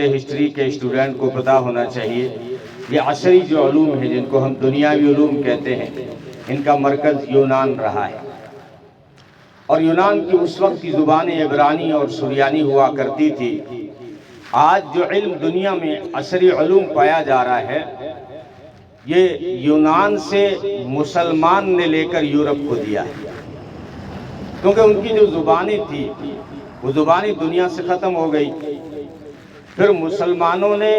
History کے student کو پتہ ہونا چاہیے یہ عصری جو علوم ہیں جن کو ہم دنیاوی علوم کہتے ہیں ان کا مرکز یونان رہا ہے، اور یونان کی اس وقت کی زبان عبرانی اور سریانی ہوا کرتی تھی۔ آج جو علم دنیا میں عصری علوم پایا جا رہا ہے یہ یونان سے مسلمان نے لے کر یورپ کو دیا ہے، کیونکہ ان کی جو زبانیں تھی وہ زبانیں دنیا سے ختم ہو گئی۔ پھر مسلمانوں نے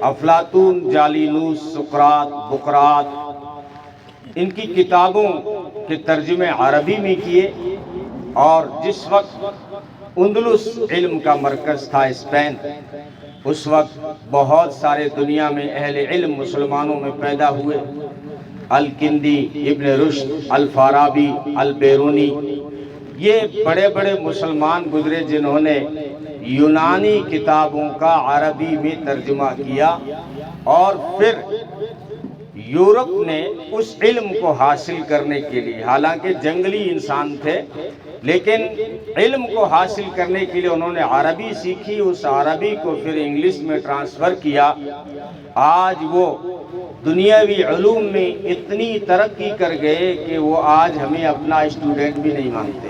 افلاطون، جالینوس، سقراط، بقراط ان کی کتابوں کے ترجمے عربی میں کیے، اور جس وقت اندلس علم کا مرکز تھا اسپین، اس وقت بہت سارے دنیا میں اہل علم مسلمانوں میں پیدا ہوئے۔ الکندی، ابن رشد، الفارابی، البیرونی، یہ بڑے بڑے مسلمان گزرے جنہوں نے یونانی کتابوں کا عربی میں ترجمہ کیا، اور پھر یورپ نے اس علم کو حاصل کرنے کے لیے، حالانکہ جنگلی انسان تھے لیکن علم کو حاصل کرنے کے لیے انہوں نے عربی سیکھی، اس عربی کو پھر انگلش میں ٹرانسفر کیا۔ آج وہ دنیاوی علوم میں اتنی ترقی کر گئے کہ وہ آج ہمیں اپنا اسٹوڈنٹ بھی نہیں مانتے،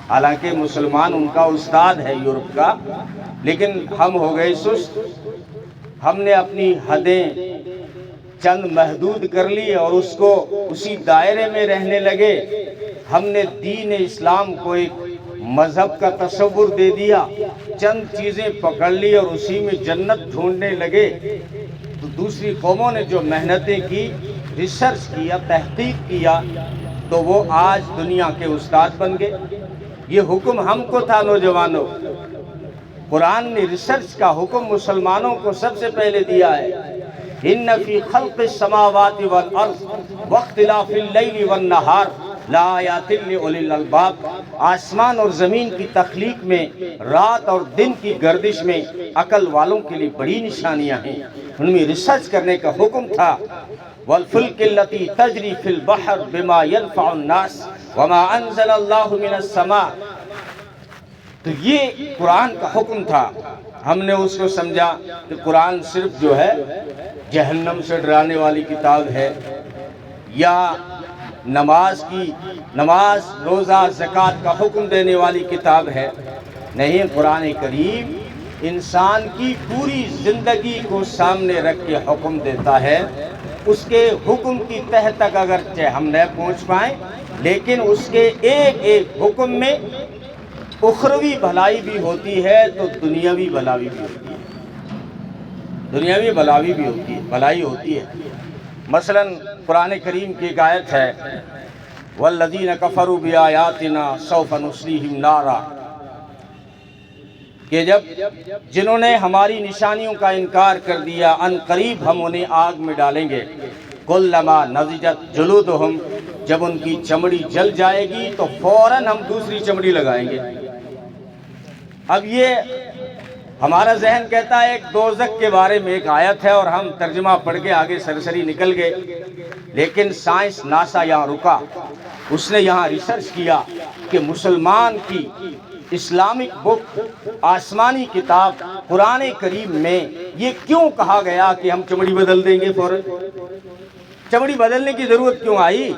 حالانکہ مسلمان ان کا استاد ہے یورپ کا، لیکن ہم ہو گئے سست۔ ہم نے اپنی حدیں چند محدود کر لی اور اس کو اسی دائرے میں رہنے لگے۔ ہم نے دین اسلام کو ایک مذہب کا تصور دے دیا، چند چیزیں پکڑ لی اور اسی میں جنت ڈھونڈنے لگے۔ تو دوسری قوموں نے جو محنتیں کی، ریسرچ کیا، تحقیق کیا، تو وہ آج دنیا کے استاد بن گئے۔ یہ حکم ہم کو تھا نوجوانوں، قرآن نے ریسرچ کا حکم مسلمانوں کو سب سے پہلے دیا ہے۔ ان فی خلق السماوات والارض واختلاف اللیل والنہار لآیات لأولی الالباب، آسمان اور زمین کی تخلیق میں، رات اور دن کی گردش میں عقل والوں کے لیے بڑی نشانیاں ہیں۔ ان میں ریسرچ کرنے کا حکم تھا۔ والفلک التی تجری فی البحر بما ينفع الناس وما انزل اللہ من السماء، تو یہ قرآن کا حکم تھا۔ ہم نے اس کو سمجھا کہ قرآن صرف جو ہے جہنم سے ڈرانے والی کتاب ہے، یا نماز روزہ زکوٰۃ کا حکم دینے والی کتاب ہے۔ نہیں، قرآن کریم انسان کی پوری زندگی کو سامنے رکھ کے حکم دیتا ہے۔ اس کے حکم کی تہ تک اگرچہ ہم نہ پہنچ پائیں، لیکن اس کے ایک ایک حکم میں اخروی بھلائی بھی ہوتی ہے تو دنیاوی بھلائی بھی ہوتی ہے، دنیاوی بھلائی ہوتی ہے۔ مثلا قرآن کریم کی ایک آیت ہے، والذین کفروا بآیاتنا سوف نصلیہم نارا، کہ جنہوں نے ہماری نشانیوں کا انکار کر دیا، ان قریب ہم انہیں آگ میں ڈالیں گے۔ کلما نضجت جلودہم، جب ان کی چمڑی جل جائے گی تو فوراً ہم دوسری چمڑی لگائیں گے۔ اب یہ ہمارا ذہن کہتا ہے ایک دوزخ کے بارے میں ایک آیت ہے اور ہم ترجمہ پڑھ کے آگے سرسری نکل گئے، لیکن سائنس ناسا یہاں رکا، اس نے یہاں ریسرچ کیا کہ مسلمان کی اسلامک بک، آسمانی کتاب قرآن کریم میں یہ کیوں کہا گیا کہ ہم چمڑی بدل دیں گے فوراً؟ چمڑی بدلنے کی ضرورت کیوں آئی؟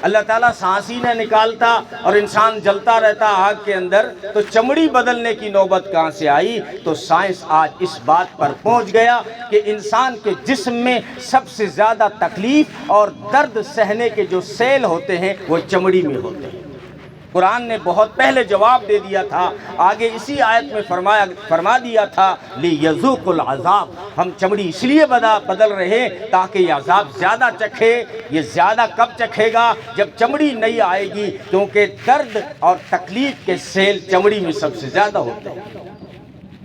اللہ تعالیٰ سانس ہی نہ نکالتا اور انسان جلتا رہتا آگ کے اندر، تو چمڑی بدلنے کی نوبت کہاں سے آئی؟ تو سائنس آج اس بات پر پہنچ گیا کہ انسان کے جسم میں سب سے زیادہ تکلیف اور درد سہنے کے جو سیل ہوتے ہیں وہ چمڑی میں ہوتے ہیں۔ قرآن نے بہت پہلے جواب دے دیا تھا، آگے اسی آیت میں فرما دیا تھا لِيَذُوقُوا الْعَذَابَ، ہم چمڑی اس لیے بدل رہے تاکہ یہ عذاب زیادہ چکھے۔ یہ زیادہ کب چکھے گا؟ جب چمڑی نہیں آئے گی، کیونکہ درد اور تکلیف کے سیل چمڑی میں سب سے زیادہ ہوتے ہیں۔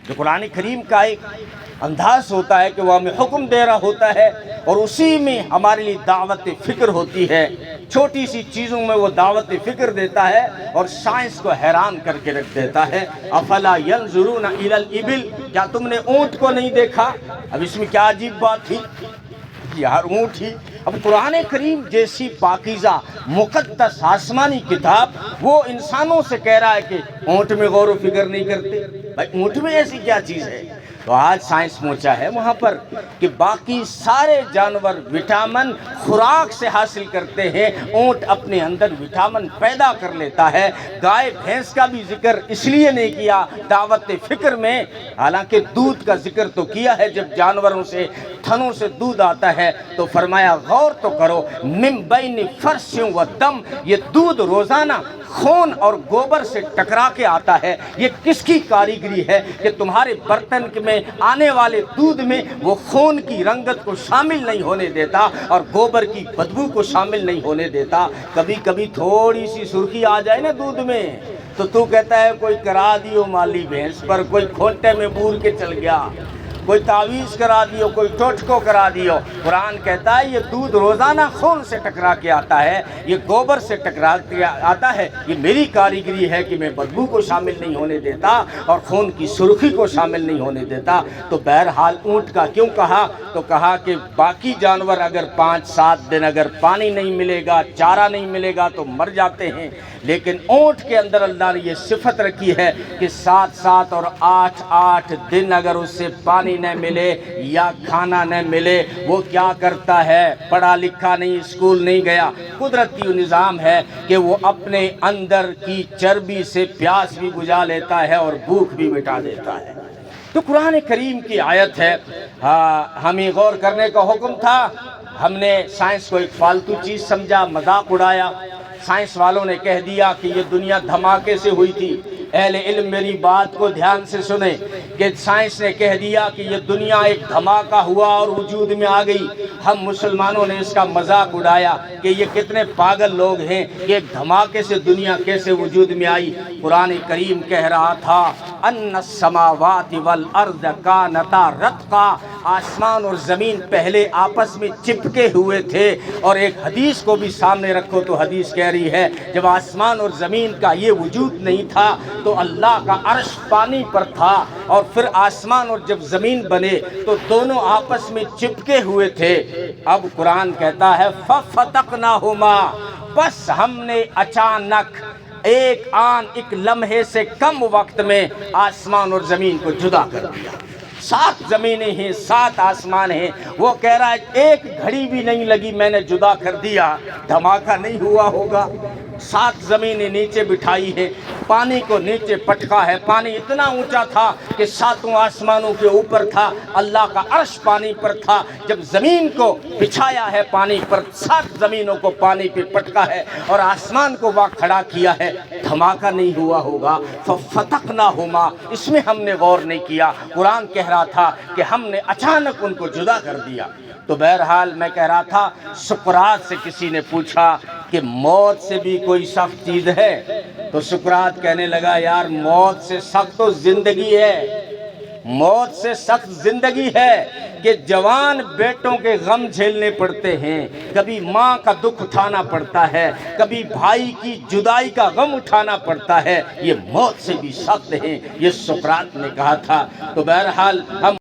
جو قرآن کریم کا ایک انداز ہوتا ہے کہ وہ ہمیں حکم دے رہا ہوتا ہے اور اسی میں ہمارے لیے دعوت فکر ہوتی ہے، چھوٹی سی چیزوں میں وہ دعوت فکر دیتا ہے اور سائنس کو حیران کر کے رکھ دیتا ہے۔ افلا ینظرون الی الابل، کیا تم نے اونٹ کو نہیں دیکھا؟ اب اس میں کیا عجیب بات تھی یار، اونٹ ہی۔ اب قرآن کریم جیسی پاکیزہ مقدس آسمانی کتاب وہ انسانوں سے کہہ رہا ہے کہ اونٹ میں غور و فکر نہیں کرتے۔ بھائی اونٹ میں ایسی کیا چیز ہے؟ تو آج سائنس پہنچا ہے وہاں پر کہ باقی سارے جانور وٹامن خوراک سے حاصل کرتے ہیں، اونٹ اپنے اندر وٹامن پیدا کر لیتا ہے۔ گائے بھینس کا بھی ذکر اس لیے نہیں کیا دعوت فکر میں، حالانکہ دودھ کا ذکر تو کیا ہے۔ جب جانوروں سے تھنوں سے دودھ آتا ہے تو فرمایا غور تو کرو، من بین فرث و دم، یہ دودھ روزانہ خون اور گوبر سے ٹکرا کے آتا ہے۔ یہ کس کی کاریگری ہے کہ تمہارے برتن میں آنے والے دودھ میں وہ خون کی رنگت کو شامل نہیں ہونے دیتا اور گوبر کی بدبو کو شامل نہیں ہونے دیتا۔ کبھی کبھی تھوڑی سی سرخی آ جائے نا دودھ میں تو کہتا ہے کوئی کرا دیو مالی بھینس پر، کوئی کھونٹے میں بور کے چل گیا، کوئی تعویذ کرا دیو، کوئی ٹوٹکو کرا دیو۔ قرآن کہتا ہے یہ دودھ روزانہ خون سے ٹکرا کے آتا ہے، یہ گوبر سے ٹکرا کے آتا ہے، یہ میری کاریگری ہے کہ میں بدبو کو شامل نہیں ہونے دیتا اور خون کی سرخی کو شامل نہیں ہونے دیتا۔ تو بہرحال اونٹ کا کیوں کہا؟ تو کہا کہ باقی جانور اگر 5-7 دن اگر پانی نہیں ملے گا، چارہ نہیں ملے گا تو مر جاتے ہیں، لیکن اونٹ کے اندر اللہ نے یہ صفت رکھی ہے کہ 7 اور 8 دن اگر اس سے پانی نہ ملے یا کھانا نہ ملے، وہ کیا کرتا ہے؟ پڑھا لکھا نہیں، اسکول نہیں گیا، قدرتی نظام ہے کہ وہ اپنے اندر کی چربی سے پیاس بھی بجھا لیتا ہے اور بھوک بھی مٹا دیتا ہے۔ تو قرآن کریم کی آیت ہے، ہمیں غور کرنے کا حکم تھا، ہم نے سائنس کو ایک فالتو چیز سمجھا، مذاق اڑایا۔ سائنس والوں نے کہہ دیا کہ یہ دنیا دھماکے سے ہوئی تھی۔ اہل علم میری بات کو دھیان سے سنیں کہ سائنس نے کہہ دیا کہ یہ دنیا ایک دھماکہ ہوا اور وجود میں آ گئی۔ ہم مسلمانوں نے اس کا مذاق اڑایا کہ یہ کتنے پاگل لوگ ہیں کہ ایک دھماکے سے دنیا کیسے وجود میں آئی۔ قرآن کریم کہہ رہا تھا ان السماوات والارض کانتا رتقا، آسمان اور زمین پہلے آپس میں چپکے ہوئے تھے۔ اور ایک حدیث کو بھی سامنے رکھو تو حدیث کہہ رہی ہے جب آسمان اور زمین کا یہ وجود نہیں تھا تو اللہ کا عرش پانی پر تھا، اور پھر آسمان اور جب زمین بنے تو دونوں آپس میں چپکے ہوئے تھے۔ اب قرآن کہتا ہے فَفَتَقْنَاهُمَا، بس ہم نے اچانک ایک لمحے سے کم وقت میں آسمان اور زمین کو جدا کر دیا۔ 7 زمینیں ہیں، 7 آسمان ہیں، وہ کہہ رہا ہے ایک گھڑی بھی نہیں لگی میں نے جدا کر دیا، دھماکہ نہیں ہوا ہوگا۔ 7 زمینیں نیچے بٹھائی ہے، پانی کو نیچے پٹکا ہے، پانی اتنا اونچا تھا کہ 7 آسمانوں کے اوپر تھا، اللہ کا عرش پانی پر تھا۔ جب زمین کو بچھایا ہے پانی پر، 7 زمینوں کو پانی پہ پٹکا ہے اور آسمان کو وہاں کھڑا کیا ہے، دھماکہ نہیں ہوا ہوگا۔ فَفَتَقْنَاهُمَا، اس میں ہم نے غور نہیں کیا۔ قرآن کہہ رہا تھا کہ ہم نے اچانک ان کو جدا کر دیا۔ تو بہرحال میں کہہ رہا تھا سقراط سے کسی نے پوچھا کہ موت سے بھی کوئی سخت چیز ہے؟ تو سقراط کہنے لگا یار موت سے سخت تو زندگی ہے، موت سے سخت زندگی ہے کہ جوان بیٹوں کے غم جھیلنے پڑتے ہیں، کبھی ماں کا دکھ اٹھانا پڑتا ہے، کبھی بھائی کی جدائی کا غم اٹھانا پڑتا ہے، یہ موت سے بھی سخت ہیں، یہ سقراط نے کہا تھا۔ تو بہرحال ہم